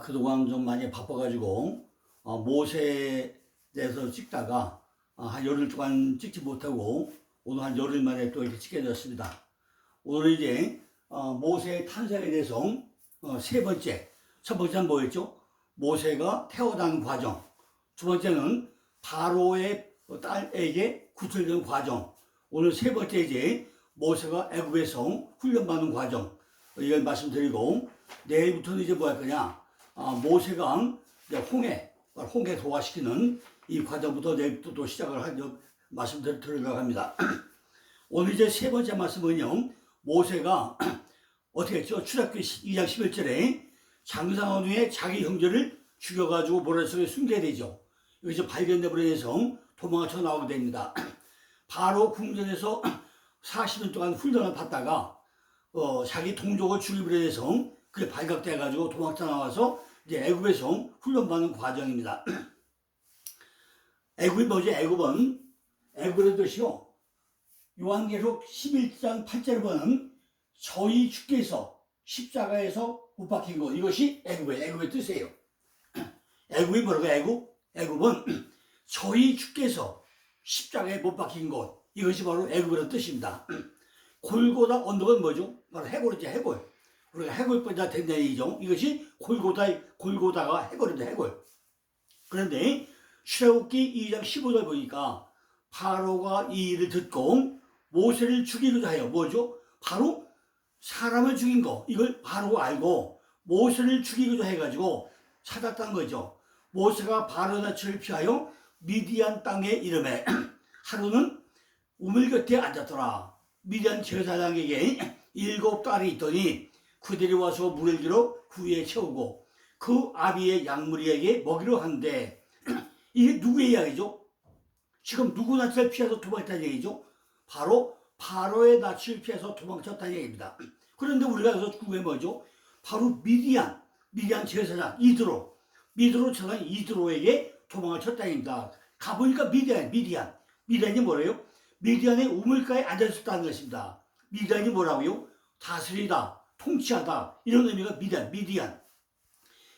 그동안 좀 많이 바빠가지고 모세에 대해서 찍다가 한 열흘 동안 찍지 못하고 오늘 한 열흘 만에 또 이렇게 찍게 되었습니다. 오늘 이제 모세의 탄생에 대해서 세 번째, 첫 번째는 뭐였죠? 모세가 태어난 과정. 두 번째는 바로의 딸에게 구출된 과정. 오늘 세 번째 이제 모세가 애굽에서 훈련받는 과정. 이걸 말씀드리고 내일부터는 이제 뭐 할 거냐? 모세가 이제 홍해 소화시키는 이 과정부터 내일부터 또 시작을 하려 말씀드리려고 합니다. 오늘 이제 세 번째 말씀은요, 모세가 어떻게 했죠? 출애굽기 2장 11절에 장사한 후에 자기 형제를 죽여가지고 모래속에 숨게 되죠. 여기서 발견돼 버려서 도망쳐 나오게 됩니다. 바로 궁전에서 40년 동안 훈련을 받다가 자기 동족을 죽이려 해서 그게 발각돼가지고 도망쳐 나와서 이제 애굽에서 훈련받는 과정입니다. 애굽이 뭐죠? 애굽의 뜻이요. 요한계시록 11장 8절에 보면 저희 주께서 십자가에서 못 박힌 것, 이것이 애굽의 뜻이에요. 애굽이 뭐라고? 애굽은 저희 주께서 십자가에 못 박힌 것, 이것이 바로 애굽이라는 뜻입니다. 골고다 언덕은 뭐죠? 바로 해골이죠, 해골. 우리가 해골보다 된다 얘기죠. 이것이 골고다가 해골이다, 해골. 그런데 출애굽기 2장 15절 보니까 바로가 이 일을 듣고 모세를 죽이고자 해요. 뭐죠? 바로 사람을 죽인 거, 이걸 바로가 알고 모세를 죽이고자 해가지고 찾았다는 거죠. 모세가 바로 낯을 피하여 미디안 땅에 이름에 하루는 우물 곁에 앉았더라. 미디안 제사장에게 7 딸이 있더니 그들이 와서 물을 길어 구에 채우고 그 아비의 양무리에게 먹이로 한대. 이게 누구의 이야기죠? 지금 누구 낯을 피해서 도망쳤다는 얘기죠? 바로 바로의 낯을 피해서 도망쳤다는 얘기입니다. 그런데 우리가 여기서 구에 뭐죠? 바로 미디안 제사장 미드로 제사장 이드로에게 도망을 쳤다는 얘기입니다. 가보니까 미디안이 뭐래요? 미디안의 우물가에 앉아있었다는 것입니다. 미디안이 뭐라고요? 다스리다, 통치하다, 이런 의미가 미디안.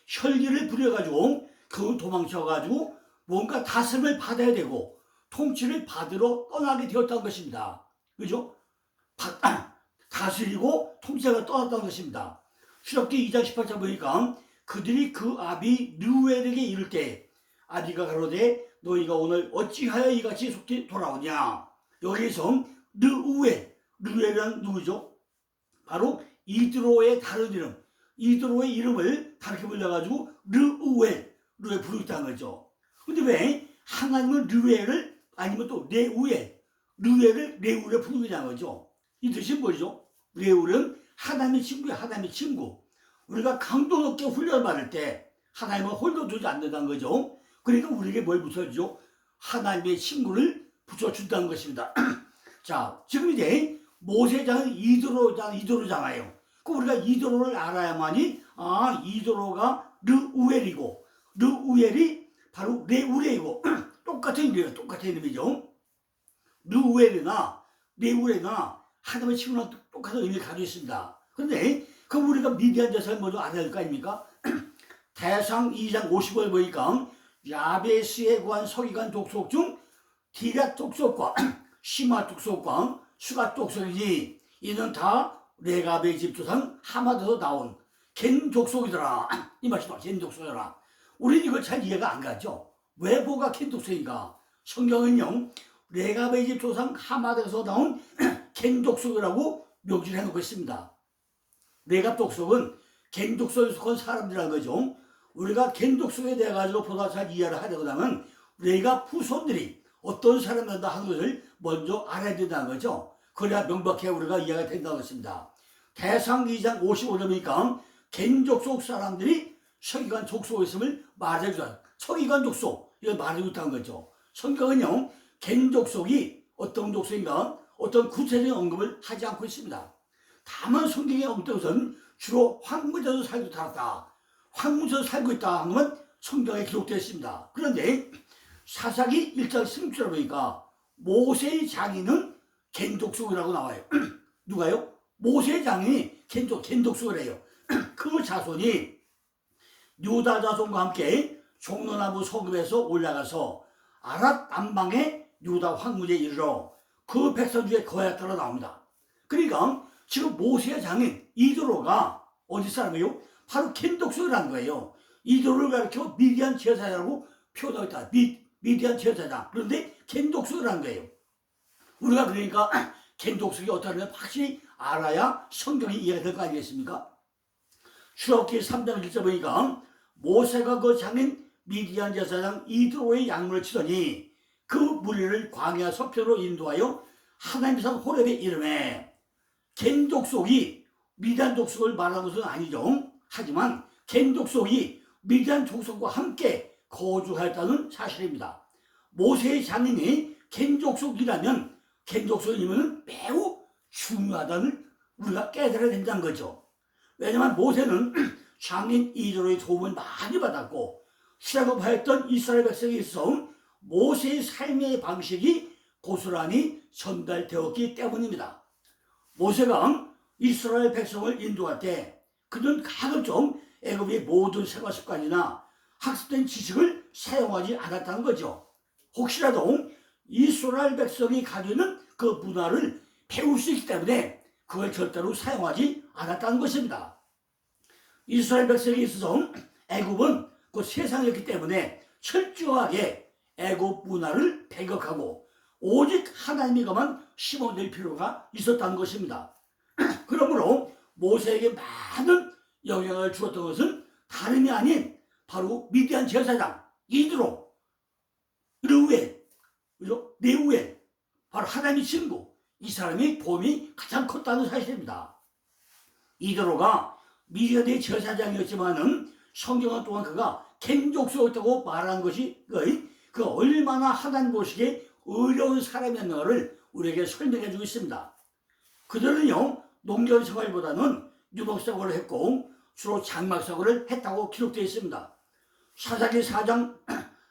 혈기를 부려가지고 그 도망쳐가지고 뭔가 다스림을 받아야 되고 통치를 받으러 떠나게 되었다는 것입니다. 그죠? 다스리고 통치가 떠났다는 것입니다. 출애굽기 2장 18절 보니까 그들이 그 아비 르우엘에게 이를 때 아비가 가로되 너희가 오늘 어찌하여 이같이 속히 돌아오냐. 여기서 르우엘은 누구죠? 바로 이드로의 다른 이름, 이드로의 이름을 다르게 불려가지고 르우엘 부르고 있다는 거죠. 근데 왜 하나님은 르우엘을 아니면 또 르우엘을 부르고 있다는 거죠? 이 뜻이 뭐죠? 르우엘은 하나님의 친구야, 하나님의 친구. 우리가 강도 높게 훈련을 받을 때 하나님은 홀로 두지 않는다는 거죠. 그러니까 우리에게 뭘 붙여주죠? 하나님의 친구를 붙여준다는 것입니다. 자, 지금 이제 모세장은 이드로잖아요. 그 우리가 이드로를 알아야만이 이드로가 르우엘이고 르우엘이 바로 레우레이고 똑같은 이름이죠. 르우엘이나 하나님의 친구랑 똑같은 의미를 가지고 있습니다. 그런데 그럼 우리가 미디안 제사를 먼저 알아야 될 거 아닙니까? 대상 2장 50을 보니까 야베스에 구한 서기관 족속 중 디랏 족속과 시마 족속과 수가 족속이지 이는 다 레갑의 집 조상 하마드에서 나온 겐 족속이더라. 이 말씀은 겐 족속이더라. 우리는 이걸 잘 이해가 안 가죠. 왜 뭐가 겐 족속인가? 성경은요 레갑의 집 조상 하마드에서 나온 겐 족속이라고 명시를 해놓고 있습니다. 레갑 족속은 겐 족속에 속한 사람들이라는 거죠. 우리가 겐 족속에 대해 가지고 보다 잘 이해를 하려고 하면 레갑 후손들이 어떤 사람이다 하는 것을 먼저 알아야 된다는 거죠. 그래야 명백하게 우리가 이해가 된다는 것입니다. 대상 2장 55절이니까 겐 족속 사람들이 서기관 족속에 있음을 말해주자. 서기관 족속 이걸 말해주고 있다는 거죠. 성경은요 겐 족속이 어떤 족속인가 어떤 구체적인 언급을 하지 않고 있습니다. 다만 성경에 언급된 것은 주로 황무지에서 살고 있다 하는 건 성경에 기록되어 있습니다. 그런데 사사기 1장 16절에 보니까 모세의 장인은 겐 족속이라고 나와요. 누가요? 모세의 장인이 겐 족속을 해요. 그 자손이 유다 자손과 함께 종려나무 소급에서 올라가서 아랏 남방의 유다 황무지에 이르러 그 백성 중에 거했다고 나옵니다. 그러니까 지금 모세의 장인 이드로가 어디 사람이에요? 바로 켄독소라는 거예요. 이드로를 가리켜 미디안 제사장이라고 표현하고 있다. 미디안 제사장. 그런데 켄독소라는 거예요. 우리가 그러니까 켄독소가 어떠냐면 확실히 알아야 성경이 이해가 될 거 아니겠습니까? 출애굽기 3장 1절 보니까 모세가 그 장인 미디안 제사장 이드로의 양문을 치더니 그 무리를 광야 서편으로 인도하여 하나님의 산 호렙에 이르매. 겐 족속이 미디안 족속을 말하는 것은 아니죠. 하지만 겐 족속이 미디안 족속과 함께 거주하였다는 사실입니다. 모세의 장인이 겐 족속이라면 겐 족속이면 매우 중요하다는 우리가 깨달아야 된다는 거죠. 왜냐하면 모세는 장인 이드로의 도움을 많이 받았고 출애굽하였던 이스라엘 백성에 있어 모세의 삶의 방식이 고스란히 전달되었기 때문입니다. 모세가 이스라엘 백성을 인도할 때 그는 가급적 애굽의 모든 생활 습관이나 학습된 지식을 사용하지 않았다는 거죠. 혹시라도 이스라엘 백성이 가지고 있는 그 문화를 배울 수 있기 때문에 그걸 절대로 사용하지 않았다는 것입니다. 이스라엘 백성에 있어서 애굽은 그 세상이었기 때문에 철저하게 애굽 문화를 배격하고 오직 하나님이가만 심어낼 필요가 있었다는 것입니다. 그러므로 모세에게 많은 영향을 주었던 것은 다름이 아닌 바로 미디안 제사장 이드로, 르우엘, 네우엘, 바로 하나님의 친구, 이 사람의 도움이 가장 컸다는 사실입니다. 이드로가 미디안의 제사장이었지만은 성경은 또한 그가 겐 족속이었다고 말하는 것이 그 얼마나 하나님 보시기에 어려운 사람이었는가를 우리에게 설명해 주고 있습니다. 그들은요 농경 생활보다는 유목생활을 했고 주로 장막생활을 했다고 기록되어 있습니다. 사사기 4장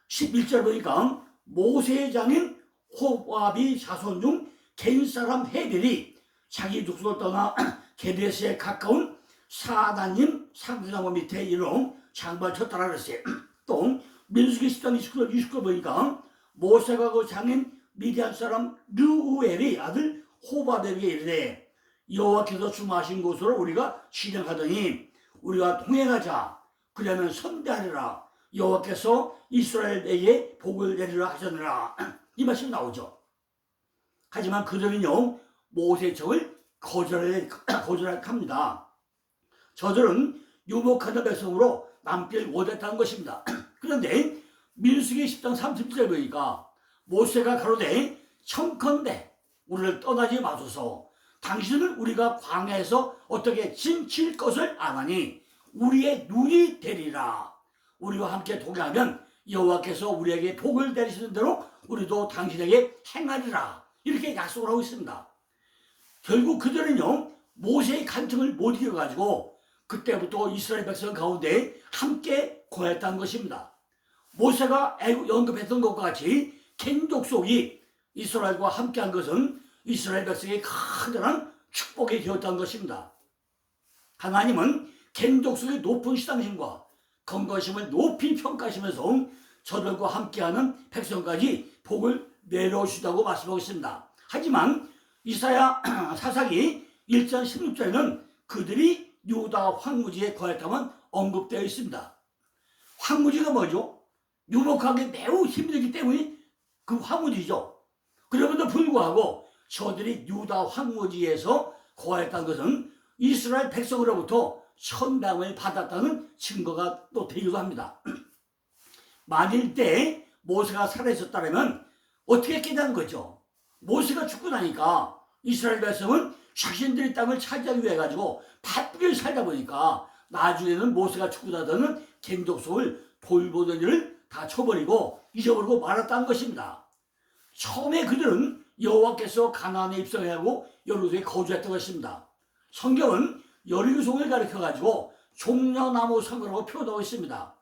11절 보니까 모세의 장인 호압이 자손 중 겐 사람 헤벨이 자기 족속을 떠나 게데스에 가까운 사다님 상주나무 밑에 이르러 장막을 쳤다라 그랬어요. 또 민수기 10장 29절 보니까 모세가 그 장인 미디안 사람 르우엘의 아들 호바벨에게 이르되 여호와께서 주마신 곳으로 우리가 진행하더니 우리가 동행하자. 그러면 선대하리라. 여호와께서 이스라엘에게 복을 내리라 하셨느라. 이 말씀이 나오죠. 하지만 그들은요 모세의 척을 거절합니다. 저들은 유목하는 백성으로 남길 못했다는 것입니다. 그런데 민수기 10장 30절 보니까 모세가 가로되 청컨대 우리를 떠나지 마소서. 당신은 우리가 광야에서 어떻게 지칠 것을 아나니 우리의 눈이 되리라. 우리와 함께 동행하면 여호와께서 우리에게 복을 내리시는 대로 우리도 당신에게 행하리라. 이렇게 약속을 하고 있습니다. 결국 그들은요 모세의 간청을 못 이겨가지고 그때부터 이스라엘 백성 가운데 함께 거했다는 것입니다. 모세가 언급했던 것과 같이 겐 족속이 이스라엘과 함께한 것은 이스라엘 백성의 커다란 축복이 되었다는 것입니다. 하나님은 겐 족속의 높은 신앙심과 건강심을 높이 평가하시면서 저들과 함께하는 백성까지 복을 내려주시다고 말씀하고 있습니다. 하지만 이사야 사사기 1장 16절에는 그들이 유다 황무지에 거했다만 언급되어 있습니다. 황무지가 뭐죠? 유목하기 매우 힘들기 때문에 그 황무지죠. 그럼에도 불구하고 저들이 유다 황무지에서 거했다는 것은 이스라엘 백성으로부터 천당을 받았다는 증거가 또 되기도 합니다. 만일 때 모세가 살아있었다면 어떻게 깨닫는 거죠? 모세가 죽고 나니까 이스라엘 백성은 자신들의 땅을 차지하기 위해 가지고 바쁘게 살다 보니까 나중에는 모세가 죽고 나서는 겐 족속을 돌보는 일을 다 쳐버리고 잊어버리고 말았다는 것입니다. 처음에 그들은 여호와께서 가나안에 입성하고 여리고에 거주했다고 했습니다. 성경은 여리고성을 가리켜가지고 종려나무 성이라고 표현하고 있습니다.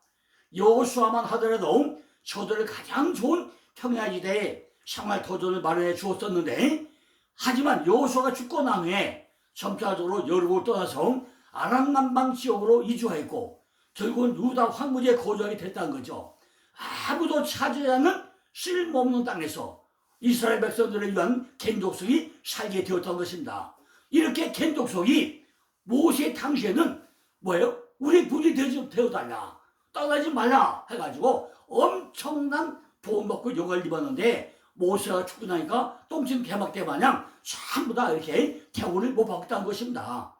여호수아만 하더라도 저들을 가장 좋은 평야지대에 생활 터전을 마련해 주었었는데 하지만 여호수아가 죽고 난 후에 점차적으로 여리고를 떠나서 아람 남방 지역으로 이주하였고 결국은 유다 황무지에 거주하게 됐다는 거죠. 아무도 차지하지 않는 쓸모없는 땅에서 이스라엘 백성들을 위한 겐족속이 살게 되었던 것입니다. 이렇게 겐족속이 모세 당시에는 뭐예요? 우리 분이 되어달라, 떠나지 말라 해가지고 엄청난 도움받고 욕을 입었는데 모세가 죽고 나니까 똥침 개막대 마냥 전부 다 이렇게 대우를 못 받았다는 것입니다.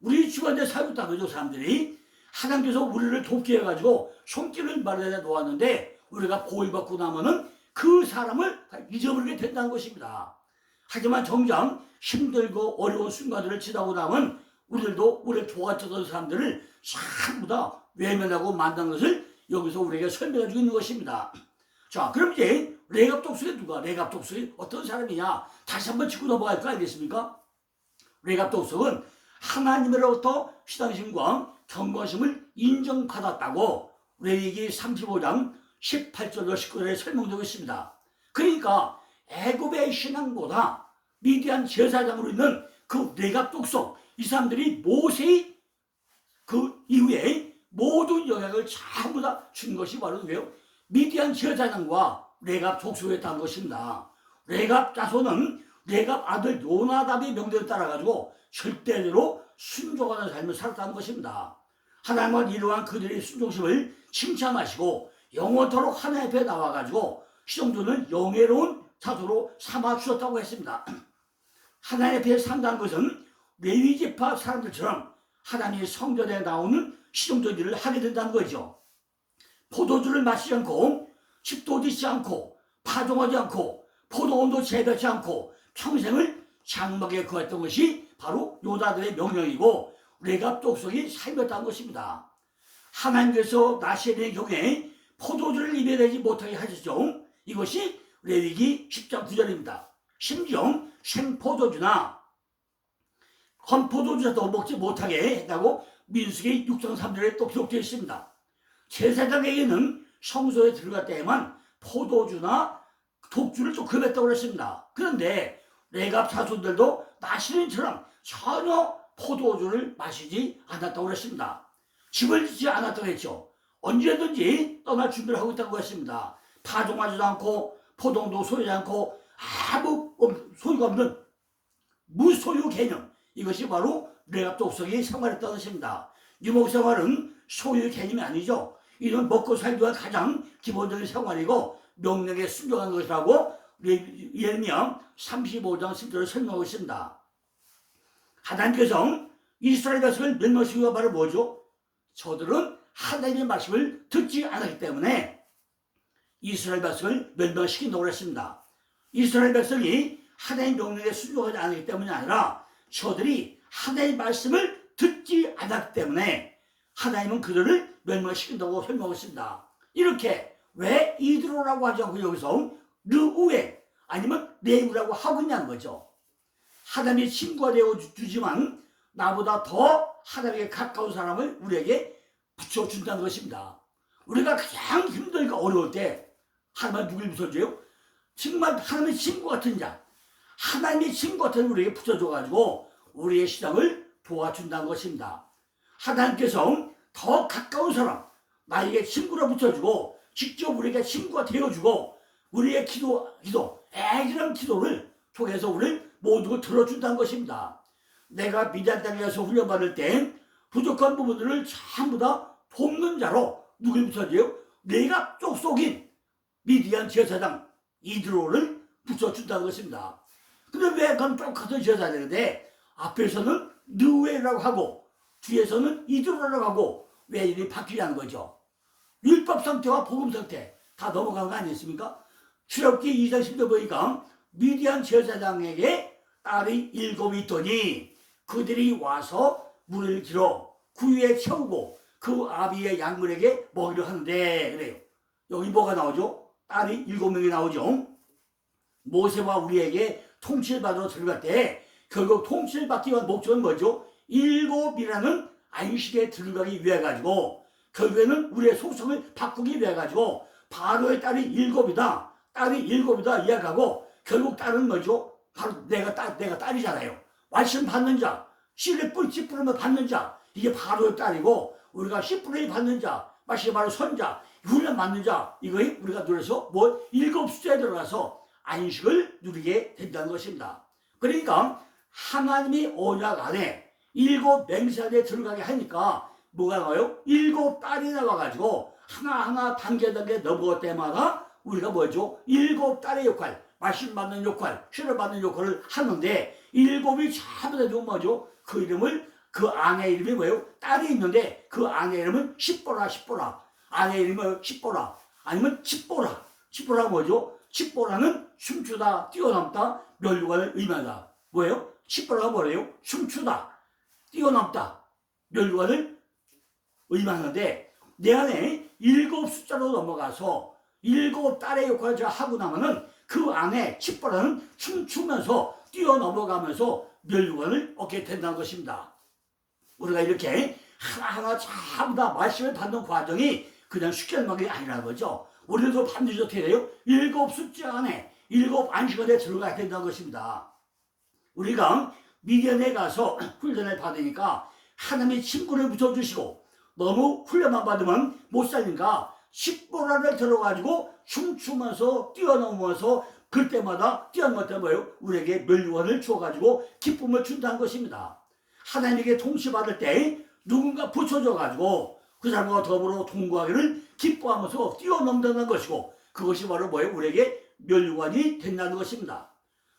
우리 주변에 살고 있다는 거죠. 사람들이 하나님께서 우리를 돕게 해가지고 손길을 마련해 놓았는데 우리가 보호받고 나면은 그 사람을 잊어버리게 된다는 것입니다. 하지만 정작 힘들고 어려운 순간들을 지나고 나면 우리도 우리를 도와주던 사람들을 전부 다 외면하고 만난 것을 여기서 우리에게 설명해 주고 있는 것입니다. 자, 그럼 이제 레갑 족속이 누가? 레갑 족속이 어떤 사람이냐? 다시 한번 짚고 넘어갈 거 아니겠습니까? 레갑 족속은 하나님으로부터 시당심과 경건심을 인정받았다고 레위기 35장 18절로 19절에 설명되고 있습니다. 그러니까 애굽의 신앙보다 미디안 제사장으로 있는 그 레갑 족속, 이 사람들이 모세의 그 이후에 모든 영향을 전부 다 준 것이 바로 왜요? 미디안 제사장과 레갑 족속이었다는 것입니다. 레갑 자손은 레갑 아들 요나답의 명령을 따라가지고 절대로 순종하는 삶을 살았다는 것입니다. 하나님은 이러한 그들의 순종심을 칭찬하시고 영원토록 하나님 앞에 나와가지고 시종들을 영예로운 자손으로 삼아 주셨다고 했습니다. 하나님 앞에 산다는 것은 레위지파 사람들처럼 하나님의 성전에 나오는 시종전 일을 하게 된다는 거죠. 포도주를 마시지 않고 집도 짓지 않고 파종하지 않고 포도원도 재배치 않고 평생을 장막에 거했던 것이 바로 요나들의 명령이고 레갑 족속이 삶이었다는 것입니다. 하나님께서 나시의 경우에 포도주를 입에 대지 못하게 하셨죠. 이것이 레위기 10장 9절입니다. 심지어 생포도주나 헌포도주도 먹지 못하게 했다고 민수기 6장 3절에 또 기록되어 있습니다. 제사장에게는 성소에 들어갈 때에만 포도주나 독주를 좀 금했다고 했습니다. 그런데 레갑 자손들도 나시린처럼 전혀 포도주를 마시지 않았다고 했습니다. 집을 짓지 않았다고 했죠. 언제든지 떠날 준비를 하고 있다고 했습니다. 파종하지도 않고 포도도 소유하지 않고 아무 소유가 없는 무소유 개념, 이것이 바로 레갑 족속이 생활했다는 것입니다. 유목 생활은 소유 개념이 아니죠. 이는 먹고 살기 위한 가장 기본적인 생활이고 명령에 순종하는 것이라고 예레미야 35장 10절을 설명하고 있습니다. 하나님께서 이스라엘 백성을 멸망시키기가 바로 뭐죠? 저들은 하나님의 말씀을 듣지 않았기 때문에 이스라엘 백성을 멸망시킨다고 했습니다. 이스라엘 백성이 하나님의 명령에 순종하지 않았기 때문이 아니라 저들이 하나님의 말씀을 듣지 않았기 때문에 하나님은 그들을 멸망시킨다고 설명했습니다. 이렇게 왜 이드로라고 하지 않고 여기서 르우에 아니면 레우라고 하고 있냐는 거죠. 하나님의 친구가 되어주지만 나보다 더 하나님께 가까운 사람을 우리에게 붙여준다는 것입니다. 우리가 가장 힘들고 어려울 때 하나님은 누굴 붙여줘요? 정말 하나님의 친구 같은 자, 하나님의 친구 같은 우리에게 붙여줘가지고 우리의 신앙을 도와준다는 것입니다. 하나님께서 더 가까운 사람, 나에게 친구로 붙여주고 직접 우리에게 친구가 되어주고 우리의 애절한 기도를 통해서 우리를 모두 들어준다는 것입니다. 내가 미디안 땅에 가서 훈련받을 때 부족한 부분들을 전부 다 돕는 자로 누굴 붙여줘요? 레갑 족속인 미디안 제사장 이드로를 붙여준다는 것입니다. 근데 왜 그건 똑같은 제사장인데 앞에서는 느웨라고 하고 뒤에서는 이드로라고 하고 왜 이름이 바뀌냐는 거죠. 율법 상태와 복음 상태 다 넘어간 거 아니겠습니까? 출애굽기 2장 10절 보니까 미디안 제사장에게 딸이 7이 있더니 그들이 와서 물을 길어 구유에 채우고 그 아비의 양물에게 먹이려 하는데 그래요. 여기 뭐가 나오죠? 딸이 7명이 나오죠. 모세와 우리에게 통치를 받으러 들어갈 때 결국 통치를 받기 위한 목적은 뭐죠? 7이라는 안식에 들어가기 위해 가지고 결국에는 우리의 속성을 바꾸기 위해 가지고 바로의 딸이 7이다. 딸이 7이다 이야기하고 결국 딸은 뭐죠? 바로 내가 딸이잖아요. 말씀 받는 자, 씨를 뿔치 뿌리며 받는 자, 이게 바로의 딸이고 우리가 10분의 1 받는 자, 마치 바로 선자, 훈련 받는 자, 이거에 우리가 들어서 뭐 일곱 숫자에 들어가서 안식을 누리게 된다는 것입니다. 그러니까 하나님이 언약 안에 일곱 맹세 안에 들어가게 하니까 뭐가 나와요? 일곱 딸이 나와가지고 하나하나 단계 넘어갈 때마다 우리가 뭐죠? 일곱 딸의 역할, 말씀 받는 역할, 실을 받는 역할을 하는데 일곱이 전부 다 뭐죠? 그 이름을 그 아내 이름이 뭐예요? 딸이 있는데 그 아내 이름은 십보라. 아내 이름은 십보라 아니면 칩보라. 칩보라 뭐죠? 칩보라는 춤추다, 뛰어넘다, 멸류관을 의미한다. 뭐예요? 칩보라가 뭐래요? 춤추다, 뛰어넘다, 멸류관을 의미하는데 내 안에 일곱 숫자로 넘어가서 일곱 딸의 역할을 제가 하고 나면은 그 안에 칩보라는 춤추면서 뛰어넘어가면서 멸류관을 얻게 된다는 것입니다. 우리가 이렇게 하나하나 전부 다 말씀을 받는 과정이 그냥 쉽게 하는 게 아니라는 거죠. 우리도 반드시 어떻게 돼요? 일곱 숫자 안에 일곱 안식 안에 들어가야 된다는 것입니다. 우리가 미디안에 가서 훈련을 받으니까 하나님의 친구를 붙여주시고 너무 훈련만 받으면 못 살니까 십보라를 들어가지고 춤추면서 뛰어넘으면서 그때마다 뛰어넘을 때 뭐예요? 우리에게 멸류관을 주어가지고 기쁨을 준다는 것입니다. 하나님에게 통치받을 때 누군가 붙여줘가지고 그 사람과 더불어 동거하기를 기뻐하면서 뛰어넘는다는 것이고 그것이 바로 뭐예요? 우리에게 멸류관이 된다는 것입니다.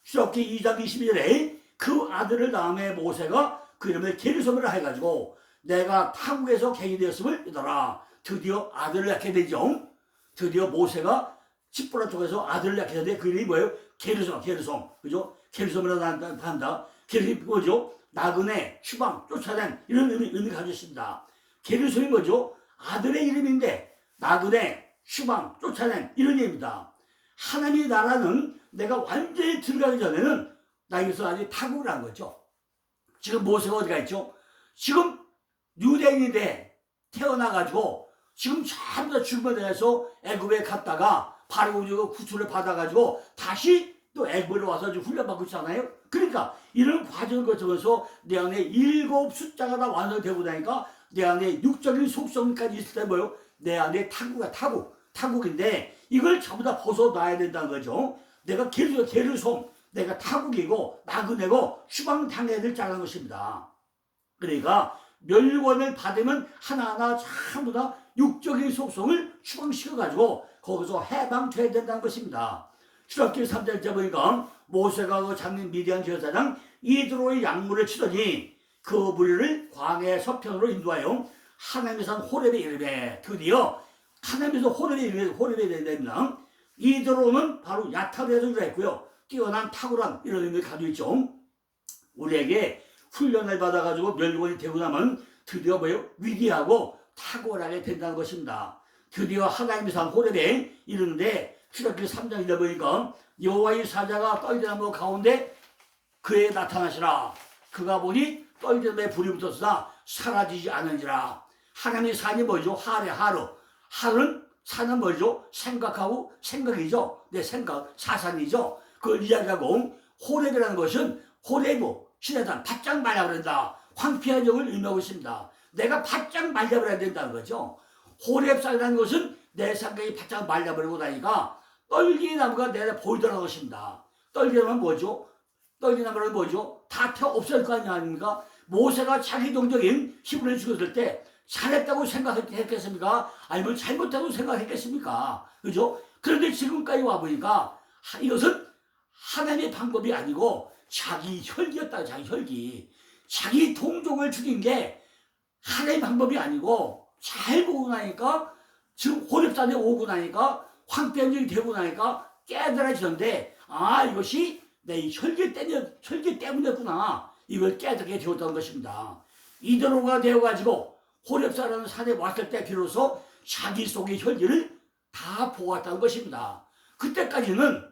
출애굽기 2장 22절에 그 아들을 낳음에 모세가 그 이름을 게르솜이라 해가지고 내가 타국에서 갱이 되었음을 믿어라. 드디어 아들을 낳게 되죠. 드디어 모세가 칩보라 쪽에서 아들을 낳게 되는데 그 이름이 뭐예요? 게르솜. 그죠? 게르솜이라고 한다. 게르솜이 뭐죠? 나그네, 추방, 쫓아낸 이런 의미 가졌습니다. 게르솜이 뭐죠? 아들의 이름인데 나그네, 추방, 쫓아낸 이런 의미입니다. 하나님의 나라는 내가 완전히 들어가기 전에는 나에게서 아직 타국을 한 거죠. 지금 모세가 어디가 있죠? 지금 유대인인데 태어나가지고 지금 전부 다 출발해서 애굽에 갔다가 바로 구출을 받아가지고 다시 또 애굽으로 와서 지금 훈련받고 있잖아요. 그러니까 이런 과정을 거쳐서 내 안에 일곱 숫자가 다 완성되고 나니까 내 안에 육적인 속성까지 있을 때 뭐요? 내 안에 타국인데 이걸 전부 다 벗어놔야 된다는 거죠. 내가 게르솜, 내가 타국이고 나그네고 추방당해야 될 자라는 것입니다. 그러니까 멸류관을 받으면 하나하나 전부 다 육적인 속성을 추방시켜가지고 거기서 해방돼야 된다는 것입니다. 출애굽기 3장째 보니까 모세가 그 장인 미디안 제사장 이드로의 약물을 치더니 그 무리를 광야 서편으로 인도하여 하나님의 산 호렙에 이르매 드디어 하나님에서 호렙에 됩니다. 이드로는 바로 야타르에서 유래했고요. 뛰어난 탁월한 이런 의미를 가지고 있죠. 우리에게 훈련을 받아가지고 멸류관이 되고 나면 드디어 뭐예요? 위대하고 탁월하게 된다는 것입니다. 드디어 하나님의 산 호렙에 이르는데 출애굽기 3장에 보니까 여호와의 사자가 떨기나무 가운데 그에 나타나시라. 그가 보니 떨기나무에 불이 붙었으나 사라지지 않은지라. 하나님의 산이 뭐죠? 하루는 산은 뭐죠? 생각하고 생각이죠. 내 생각, 사상이죠. 그걸 이야기하고 호렙이라는 것은 호레브, 시내산, 바짝 말려버린다. 황폐한 영을 의미하고 있습니다. 내가 바짝 말려버려야 된다는 거죠. 호렙산이라는 것은 내 생각이 바짝 말려버리고 나니까 떨기나무가 내가 보이더라는 것입니다. 떨기나무는 뭐죠? 떨기나무는 뭐죠? 다 태워 없앨 거 아닙니까? 모세가 자기 동적인 히브리를 죽였을 때 잘했다고 생각했겠습니까? 아니면 잘못했다고 생각했겠습니까? 그죠? 그런데 지금까지 와보니까 이것은 하나님의 방법이 아니고 자기 혈기였다. 자기 혈기. 자기 동족을 죽인 게 하나님의 방법이 아니고 잘 보고 나니까 지금 호렙산에 오고 나니까 황폐한적이 되고 나니까 깨달아지는데 이것이 내 혈기 때문이었구나. 이걸 깨닫게 되었다는 것입니다. 이대로가 되어가지고 호렙산이라는 산에 왔을 때 비로소 자기 속의 혈기를 다 보았다는 것입니다. 그때까지는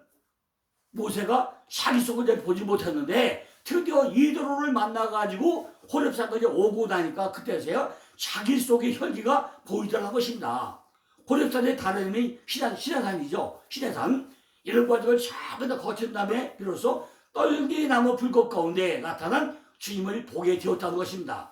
모세가 자기 속을 보지 못했는데 드디어 이드로를 만나가지고 호렙산까지 오고 나니까 그때서야 자기 속의 혈기가 보이더라는 것입니다. 호렙산의 다른 이름이 시내산이죠. 시내산. 이런 과정을 전부 다 거친 다음에 비로소 떨기나무 불꽃 가운데 나타난 주님을 보게 되었다는 것입니다.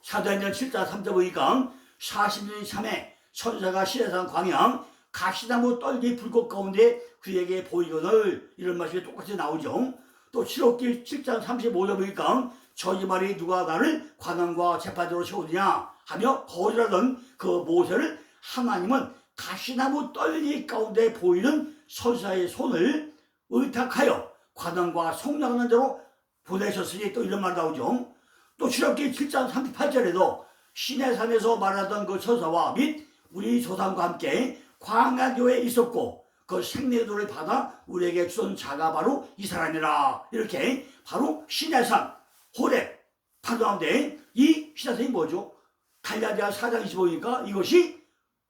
사도행전 7장 3절 보니까 40년이 참에 천사가 시내산 광양 가시나무 떨기 불꽃 가운데 그에게 보이거늘 이런 말씀이 똑같이 나오죠. 또 출애굽기 7장 35절 보니까 저희 말이 누가 나를 관원과 재판장으로 세우느냐 하며 거절하던 그 모세를 하나님은 가시나무 떨기 가운데 보이는 천사의 손을 의탁하여 관원과 속량하는 자로 보내셨으니 또 이런 말 나오죠. 또 출애굽기 7장 38절에도 시내산에서 말하던 그 천사와 및 우리 조상과 함께 광야교에 있었고 그 생내도를 받아 우리에게 주던 자가 바로 이 사람이라. 이렇게 바로 시내산 호렙 바로 가운데 이 시내산이 뭐죠? 갈라디아 4장 25니까 이것이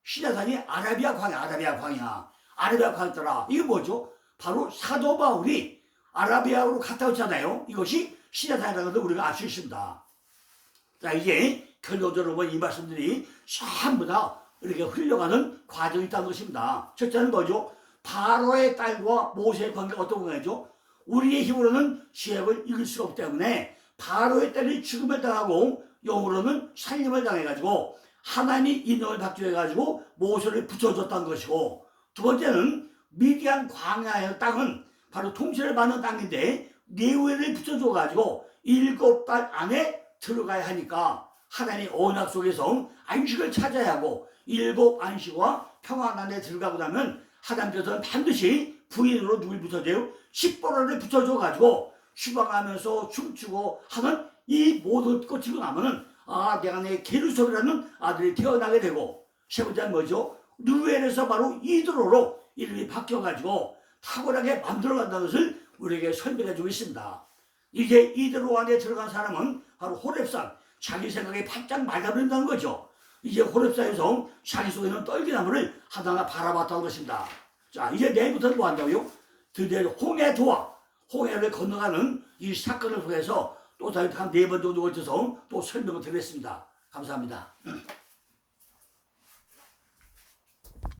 시내산이 아라비아 광야더라. 이게 뭐죠? 바로 사도 바울이 아라비아로 갔다 왔잖아요. 이것이 시내산이라는 것을 우리가 알 수 있습니다. 자, 이제 결론적으로 보면 이 말씀들이 전부 다 이렇게 흘러가는 과정이 있다는 것입니다. 첫째는 뭐죠? 바로의 딸과 모세의 관계가 어떤 관계죠? 우리의 힘으로는 지역을 이길 수가 없기 때문에 바로의 딸이 죽음을 당하고 영으로는 살림을 당해가지고 하나님이 인도를 받기 해가지고 모세를 붙여줬다는 것이고, 두 번째는 미디안 광야의 땅은 바로 통치를 받는 땅인데 레위를 붙여줘가지고 7달 안에 들어가야 하니까 하나님의 언약 속에서 안식을 찾아야 하고 7 안식과 평안 안에 들어가고 나면 하나님께서는 반드시 부인으로 누굴 붙여줘요? 십보라를 붙여줘가지고 휴방하면서 춤추고 하는 이 모든 것 치고 나면은 내가 내 게르솜이라는 아들이 태어나게 되고, 세 번째는 뭐죠? 누엘에서 바로 이드로로 이름이 바뀌어가지고 탁월하게 만들어간다는 것을 우리에게 설명해 주고 있습니다. 이제 이드로 안에 들어간 사람은 바로 호렙산, 자기 생각에 바짝 말아버린다는 거죠. 이제 호렙산에서 자기 속에 있는 떨기나무를 하나하나 바라봤다는 것입니다. 자, 이제 내일부터는 뭐 한다고요? 드디어 홍해를 건너가는 이 사건을 통해서 또 다시 한 4번 정도 걸쳐서 또 설명을 드리겠습니다. 감사합니다.